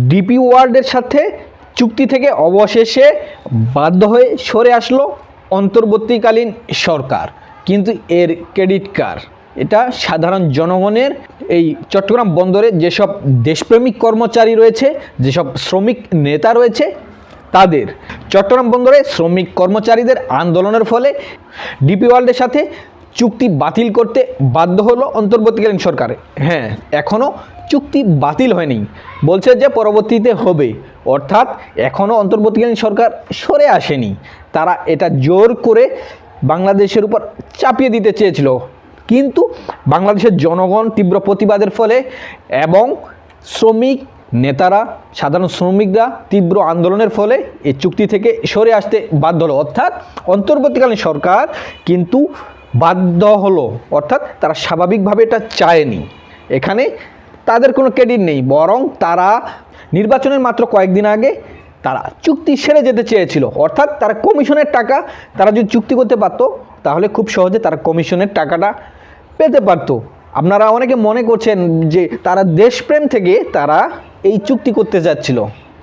DP ওয়ার্ল্ডের সাথে চুক্তি থেকে অবশেষে বাধ্য হয়ে সরে আসলো অন্তর্বর্তীকালীন সরকার। কিন্তু এর ক্রেডিট কার? এটা সাধারণ জনগণের। এই চট্টগ্রাম বন্দরে যেসব দেশপ্রেমিক কর্মচারী রয়েছে, যেসব শ্রমিক নেতা রয়েছে, তাদের চট্টগ্রাম বন্দরে শ্রমিক কর্মচারীদের আন্দোলনের ফলে ডিপি ওয়ার্ল্ডের সাথে চুক্তি বাতিল করতে বাধ্য হলো অন্তর্বর্তীকালীন সরকার। হ্যাঁ, এখনও চুক্তি বাতিল হয়নি, বলছে যে পরবর্তীতে হবে। অর্থাৎ এখনও অন্তর্বর্তীকালীন সরকার সরে আসেনি। তারা এটা জোর করে বাংলাদেশের উপর চাপিয়ে দিতে চেয়েছিল, কিন্তু বাংলাদেশের জনগণ তীব্র প্রতিবাদের ফলে এবং শ্রমিক নেতারা, সাধারণ শ্রমিকরা তীব্র আন্দোলনের ফলে এই চুক্তি থেকে সরে আসতে বাধ্য হলো। অর্থাৎ অন্তর্বর্তীকালীন সরকার কিন্তু বাধ্য হলো, অর্থাৎ তারা স্বাভাবিকভাবে এটা চায়নি। এখানে তাদের কোনো ক্রেডিট নেই, বরং তারা নির্বাচনের মাত্র কয়েকদিন আগে তারা চুক্তি সেরে যেতে চেয়েছিল। অর্থাৎ তারা কমিশনের টাকা, তারা যদি চুক্তি করতে পারতো তাহলে খুব সহজে তারা কমিশনের টাকাটা পেতে পারতো। আপনারা অনেকে মনে করছেন যে তারা দেশপ্রেম থেকে তারা এই চুক্তি করতে যাচ্ছিল,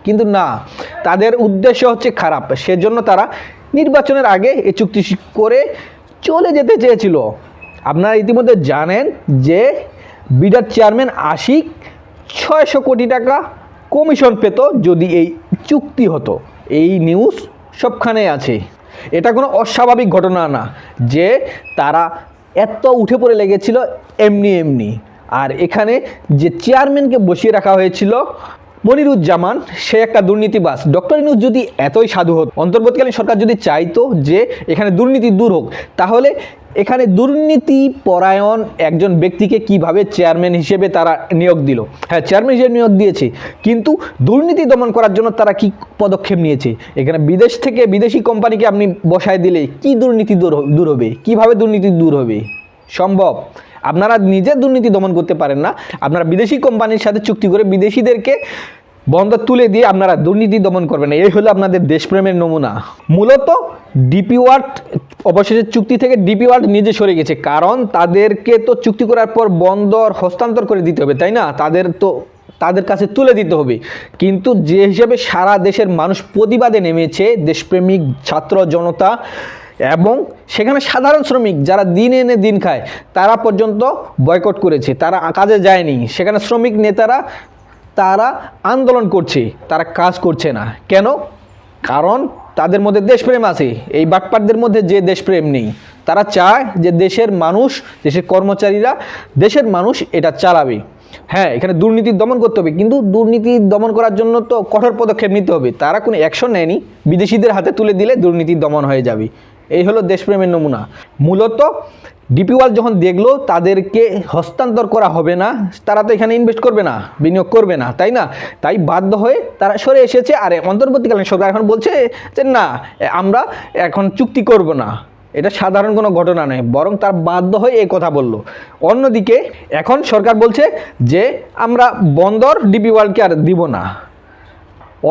কিন্তু না, তাদের উদ্দেশ্য হচ্ছে খারাপ। সেজন্য তারা নির্বাচনের আগে এই চুক্তি করে চলে যেতে চেয়েছিল। আপনারা ইতিমধ্যে জানেন যে বিডার চেয়ারম্যান আশিক 600 কোটি টাকা কমিশন পেত যদি এই চুক্তি হতো। এই নিউজ সবখানে আছে। এটা কোনো অস্বাভাবিক ঘটনা না যে তারা এত উঠে পড়ে লেগেছিল এমনি। আর এখানে যে চেয়ারম্যানকে বসিয়ে রাখা হয়েছিল মনিরুজ্জামান, সে একটা দুর্নীতিবাজ। ডক্টর ইউনূস যদি এতই সাধু হতো, অন্তর্বর্তীকালীন সরকার যদি চাইতো যে এখানে দুর্নীতি দূর হোক, তাহলে এখানে দুর্নীতি পরায়ণ একজন ব্যক্তিকে কিভাবে চেয়ারম্যান হিসেবে তারা নিয়োগ দিল? হ্যাঁ, চেয়ারম্যান হিসেবে নিয়োগ দিয়েছে, কিন্তু দুর্নীতি দমন করার জন্য তারা কি পদক্ষেপ নিয়েছে? এখানে বিদেশ থেকে বিদেশি কোম্পানিকে আপনি বসায় দিলে কি দুর্নীতি দূর হবে? কিভাবে দুর্নীতি দূর হবে? সম্ভব? আপনারা নিজে দুর্নীতি দমন করতে পারেন না, আপনারা বিদেশি কোম্পানির সাথে চুক্তি করে বিদেশিদেরকে বন্দর তুলে দিয়ে আপনারা দুর্নীতি দমন করবেন। এই হলো আপনাদের দেশপ্রেমের নমুনা। মূলত ডিপি ওয়ার্ল্ড অবশেষে চুক্তি থেকে ডিপি ওয়ার্ল্ড নিজে সরে গেছে, কারণ তাদেরকে তো চুক্তি করার পর বন্দর হস্তান্তর করে দিতে হবে, তাই না? তাদের কাছে তুলে দিতে হবে। কিন্তু যে হিসেবে সারা দেশের মানুষ প্রতিবাদে নেমেছে, দেশপ্রেমিক ছাত্র জনতা এবং সেখানে সাধারণ শ্রমিক যারা দিন এনে দিন খায়, তারা পর্যন্ত বয়কট করেছে, তারা কাজে যায়নি। সেখানে শ্রমিক নেতারা তারা আন্দোলন করছে, তারা কাজ করছে না। কেন? কারণ তাদের মধ্যে দেশপ্রেম আছে। এই বাটপারদের মধ্যে যে দেশপ্রেম নেই, তারা চায় যে দেশের মানুষ, দেশের কর্মচারীরা, দেশের মানুষ এটা চালাবে। হ্যাঁ, এখানে দুর্নীতি দমন করতে হবে, কিন্তু দুর্নীতি দমন করার জন্য তো কঠোর পদক্ষেপ নিতে হবে। তারা কোনো অ্যাকশন নেয়নি, বিদেশিদের হাতে তুলে দিলে দুর্নীতি দমন হয়ে যাবে। এই হলো দেশপ্রেমের নমুনা। মূলত ডিপি ওয়ার্ল্ড যখন দেখলো তাদেরকে হস্তান্তর করা হবে না, তারা তো এখানে ইনভেস্ট করবে না, বিনিয়োগ করবে না, তাই না? তাই বাধ্য হয়ে তারা সরে এসেছে। আর অন্তর্বর্তীকালীন সরকার এখন বলছে যে না, আমরা এখন চুক্তি করব না। এটা সাধারণ কোনো ঘটনা নয়, বরং তার বাধ্য হয়ে এই কথা বলল। অন্যদিকে এখন সরকার বলছে যে আমরা বন্দর ডিপি ওয়ার্ল্ডকে আর দিব না।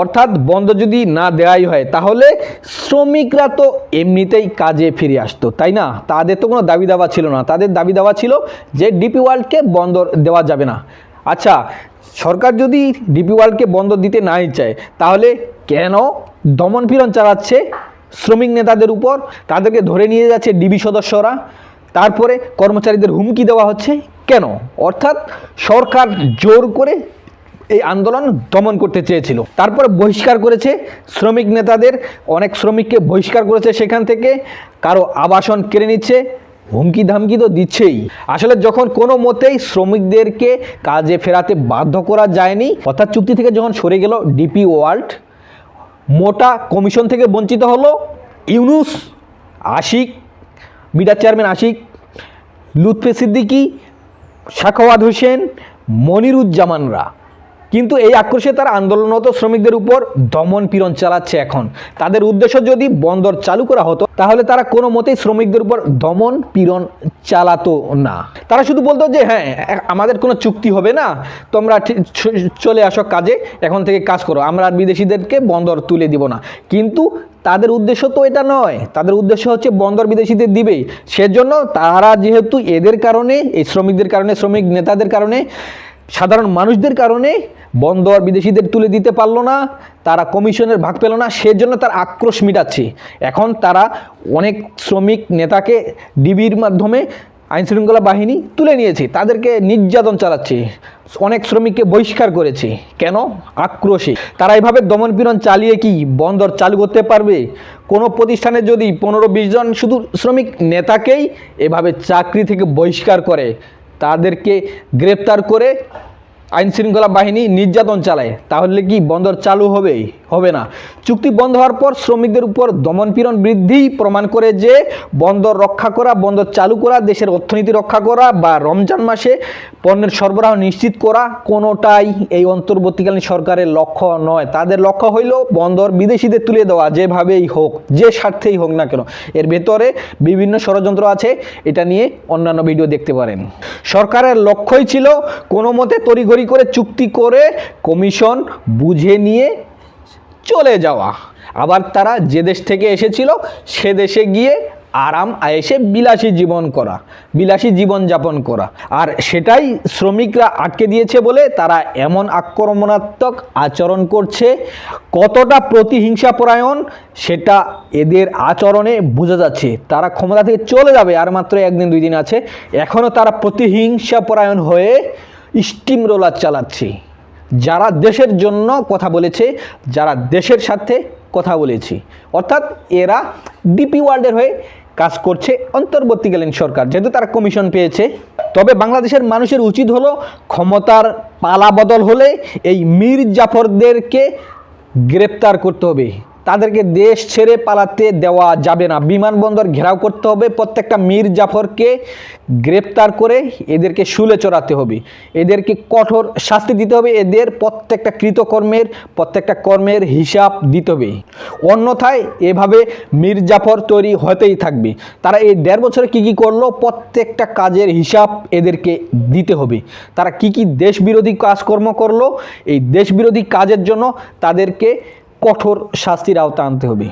অর্থাৎ বন্দর যদি না দেওয়াই হয় তাহলে শ্রমিকরা তো এমনিতেই কাজে ফিরে আসতো, তাই না? তাদের তো কোনো দাবি দাওয়া ছিল না। তাদের দাবি দাওয়া ছিল যে ডিপি ওয়ার্ল্ডকে বন্দর দেওয়া যাবে না। আচ্ছা, সরকার যদি ডিপি ওয়ার্ল্ডকে বন্দর দিতে নাই চায়, তাহলে কেন দমন পীড়ন চালাচ্ছে শ্রমিক নেতাদের উপর? তাদেরকে ধরে নিয়ে যাচ্ছে ডিবি সদস্যরা, তারপরে কর্মচারীদের হুমকি দেওয়া হচ্ছে কেন? অর্থাৎ সরকার জোর করে এই আন্দোলন দমন করতে চেয়েছিল। তারপরে বহিষ্কার করেছে শ্রমিক নেতাদের, অনেক শ্রমিককে বহিষ্কার করেছে সেখান থেকে, কারো আবাসন কেড়ে নিচ্ছে, হুমকি ধামকি তো দিচ্ছেই। আসলে যখন কোনো মতেই শ্রমিকদেরকে কাজে ফেরাতে বাধ্য করা যায়নি, অর্থাৎ চুক্তি থেকে যখন সরে গেল ডিপি ওয়ার্ল্ড, মোটা কমিশন থেকে বঞ্চিত হলো ইউনূস, আশিক, বিডার চেয়ারম্যান আশিক, লুৎফে সিদ্দিকী, সাখাওয়াত হোসেন, মনিরুজ্জামানরা। কিন্তু এই আক্রোশে তারা আন্দোলনরত শ্রমিকদের উপর দমন পীড়ন চালাচ্ছে। এখন তাদের উদ্দেশ্য যদি বন্দর চালু করা হতো তাহলে তারা কোনো মতেই শ্রমিকদের উপর দমন পীড়ন চালাতো না। তারা শুধু বলতো যে হ্যাঁ, আমাদের কোনো চুক্তি হবে না, তোমরা চলে আসো কাজে, এখন থেকে কাজ করো, আমরা আর বিদেশিদেরকে বন্দর তুলে দিব না। কিন্তু তাদের উদ্দেশ্য তো এটা নয়, তাদের উদ্দেশ্য হচ্ছে বন্দর বিদেশিদের দিবে। সেজন্য তারা যেহেতু এদের কারণে, এই শ্রমিকদের কারণে, শ্রমিক নেতাদের কারণে সাধারণ মানুষদের কারণে বন্দর বিদেশিদের তুলে দিতে পারলো না, তারা কমিশনের ভাগ পেল না, সেজন্য তার আক্রোশ মিটাচ্ছে। এখন তারা অনেক শ্রমিক নেতাকে ডিবির মাধ্যমে আইনশৃঙ্খলা বাহিনী তুলে নিয়েছে, তাদেরকে নির্যাতন চালাচ্ছে, অনেক শ্রমিককে বহিষ্কার করেছে। কেন? আক্রোশে। তারা এভাবে দমনপীড়ন চালিয়ে কি বন্দর চালু করতে পারবে? কোনো প্রতিষ্ঠানে যদি 15-20 জন শুধু শ্রমিক নেতাকেই এভাবে চাকরি থেকে বহিষ্কার করে, তাদেরকে গ্রেপ্তার করে আইনশৃঙ্খলা বাহিনী নির্যাতন চালায়, তাহলে কি বন্দর চালু হবে? হবে না। চুক্তি বন্ধ হওয়ার পর শ্রমিকদের উপর দমনপীড়ন বৃদ্ধি প্রমাণ করে যে বন্দর রক্ষা করা, বন্দর চালু করা, দেশের অর্থনীতি রক্ষা করা বা রমজান মাসে পণ্যের সরবরাহ নিশ্চিত করা কোনোটাই এই অন্তর্বর্তীকালীন সরকারের লক্ষ্য নয়। তাদের লক্ষ্য হইল বন্দর বিদেশিদের তুলে দেওয়া, যেভাবেই হোক, যে স্বার্থেই হোক না কেন। এর ভেতরে বিভিন্ন ষড়যন্ত্র আছে, এটা নিয়ে অন্যান্য ভিডিও দেখতে পারেন। সরকারের লক্ষ্যই ছিল কোনো মতে তড়িঘড়ি করে চুক্তি করে কমিশন বুঝে নিয়ে চলে যাওয়া, আবার তারা যে দেশ থেকে এসেছিল সে দেশে গিয়ে আরাম আয়েশে বিলাসী জীবন যাপন করা। আর সেটাই শ্রমিকরা আটকে দিয়েছে বলে তারা এমন আক্রমণাত্মক আচরণ করছে। কতটা প্রতিহিংসাপরায়ণ সেটা এদের আচরণে বোঝা যাচ্ছে। তারা ক্ষমতা থেকে চলে যাবে আর মাত্র 1-2 দিন আছে, এখনও তারা প্রতিহিংসাপরায়ণ হয়ে স্টিম রোলার চালাচ্ছে। যারা দেশের জন্য কথা বলেছে, যারা দেশের সাথে কথা বলেছে, অর্থাৎ এরা ডিপি ওয়ার্ল্ডের হয়ে কাজ করছে অন্তর্বর্তীকালীন সরকার, যেহেতু তারা কমিশন পেয়েছে। তবে বাংলাদেশের মানুষের উচিত হলো ক্ষমতার পালা বদল হলে এই মীর জাফরদেরকে গ্রেপ্তার করতে হবে, তাদেরকে দেশ ছেড়ে পালাতে দেওয়া যাবে না। বিমানবন্দর ঘেরাও করতে হবে, প্রত্যেকটা মীর জাফরকে গ্রেপ্তার করে এদেরকে শুলে চড়াতে হবে, এদেরকে কঠোর শাস্তি দিতে হবে, এদের প্রত্যেকটা কৃতকর্মের প্রত্যেকটা কর্মের হিসাব দিতে হবে। অন্যথায় এভাবে মীর জাফর তৈরি হতেই থাকবে। তারা এই 1.5 বছরে কী কী করলো, প্রত্যেকটা কাজের হিসাব এদেরকে দিতে হবে। তারা কি কি দেশবিরোধী কাজকর্ম করলো, এই দেশবিরোধী কাজের জন্য তাদেরকে কঠোর শাস্তির আওতা আনতে হবে।